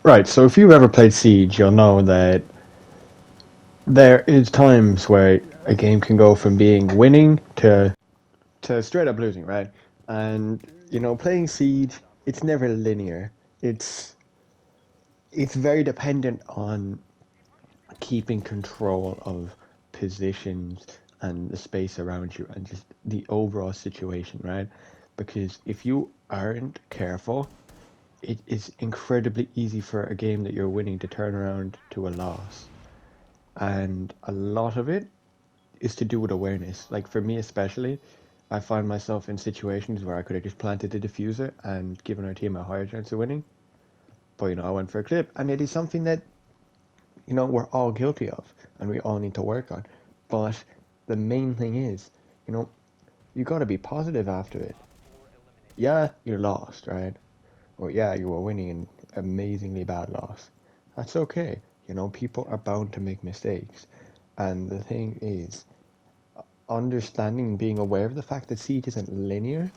Right, so if you've ever played Siege, you'll know that there is times where a game can go from being winning to straight up losing, right? And playing Siege, it's never linear. It's it's very dependent on keeping control of positions and the space around you and just the overall situation, right? Because if you aren't careful, it is incredibly easy for a game that you're winning to turn around to a loss. And a lot of it is to do with awareness. Like for me especially, I find myself in situations where I could have just planted the diffuser and given our team a higher chance of winning. But I went for a clip, and it is something that we're all guilty of, and we all need to work on. But the main thing is, you know, you got to be positive after it. Yeah, you lost, right? Or yeah, you were winning an amazingly bad loss. That's okay. People are bound to make mistakes. And the thing is, understanding and being aware of the fact that Siege isn't linear,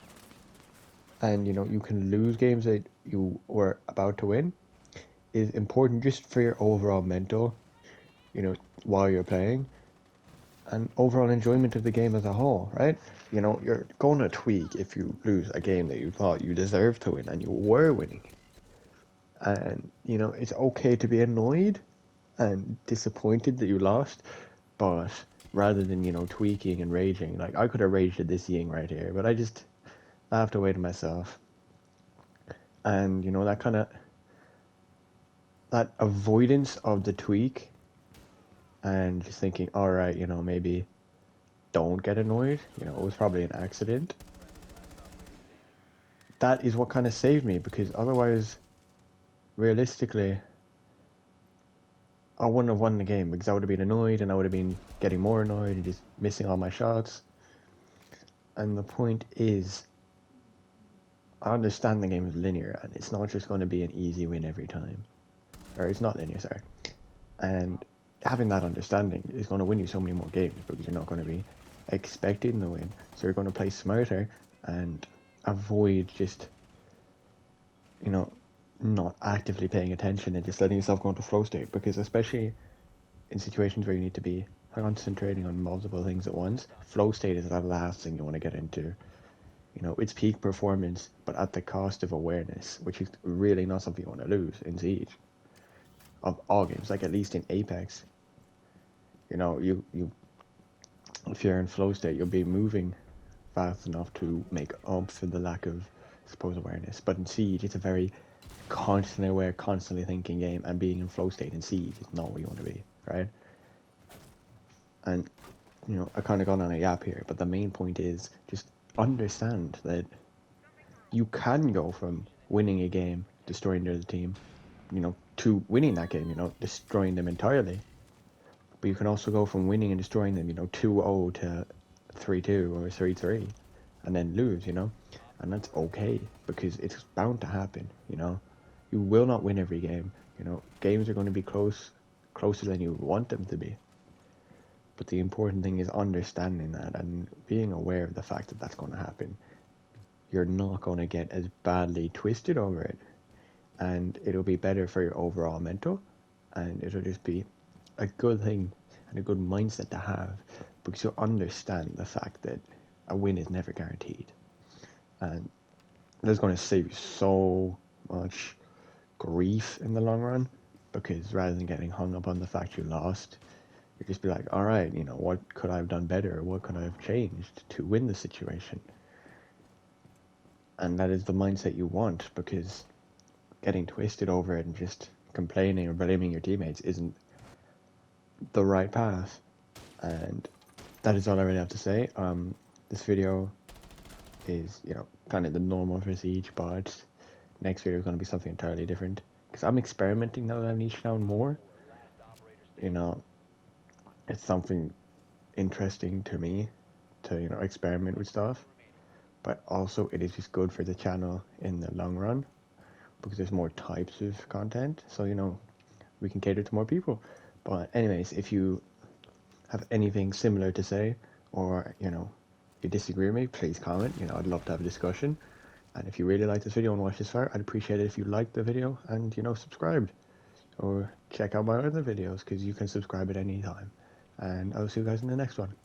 and you can lose games that you were about to win, is important just for your overall mental, you know, while you're playing, and overall enjoyment of the game as a whole, right? You're going to tweak if you lose a game that you thought you deserved to win and you were winning. And, it's okay to be annoyed and disappointed that you lost, but rather than, tweaking and raging, like I could have raged at this Ying right here, but I just laughed away to myself. And, that avoidance of the tweak and just thinking, all right, maybe don't get annoyed, it was probably an accident. That is what kind of saved me because otherwise, realistically, I wouldn't have won the game because I would have been annoyed and I would have been getting more annoyed and just missing all my shots. And the point is, I understand the game is linear and it's not just going to be an easy win every time. Or it's not linear, sorry. And having that understanding is going to win you so many more games because you're not going to be expecting the win. So you're going to play smarter and avoid just, you know, not actively paying attention and just letting yourself go into flow state. Because especially in situations where you need to be concentrating on multiple things at once, flow state is the last thing you want to get into. It's peak performance, but at the cost of awareness, which is really not something you want to lose in Siege. Of all games, like at least in Apex, you if you're in flow state, you'll be moving fast enough to make up for the lack of, I suppose, awareness. But in Siege, it's a very constantly aware, constantly thinking game, and being in flow state in Siege is not where you want to be, right? And I kind of gone on a yap here, but the main point is just understand that you can go from winning a game, destroying the other team, to winning that game, destroying them entirely. But you can also go from winning and destroying them, 2-0 to 3-2 or 3-3, and then lose, and that's okay because it's bound to happen, You will not win every game, Games are going to be closer than you want them to be. But the important thing is understanding that and being aware of the fact that that's going to happen. You're not going to get as badly twisted over it, and it'll be better for your overall mental, and it'll just be a good thing and a good mindset to have because you'll understand the fact that a win is never guaranteed, and that's going to save you so much grief in the long run because rather than getting hung up on the fact you lost, you just be like, all right, what could I have done better? What could I have changed to win the situation? And that is the mindset you want because getting twisted over it and just complaining or blaming your teammates isn't the right path. And that is all I really have to say. This video is, kind of the normal for Siege, but next video is going to be something entirely different because I'm experimenting now that I've niched down more. You know, it's something interesting to me to experiment with stuff, but also it is just good for the channel in the long run because there's more types of content, so we can cater to more people. But anyways, if you have anything similar to say, or you disagree with me, please comment. I'd love to have a discussion. And if you really like this video and watch this far, I'd appreciate it if you liked the video and, subscribed. Or check out my other videos, because you can subscribe at any time. And I'll see you guys in the next one.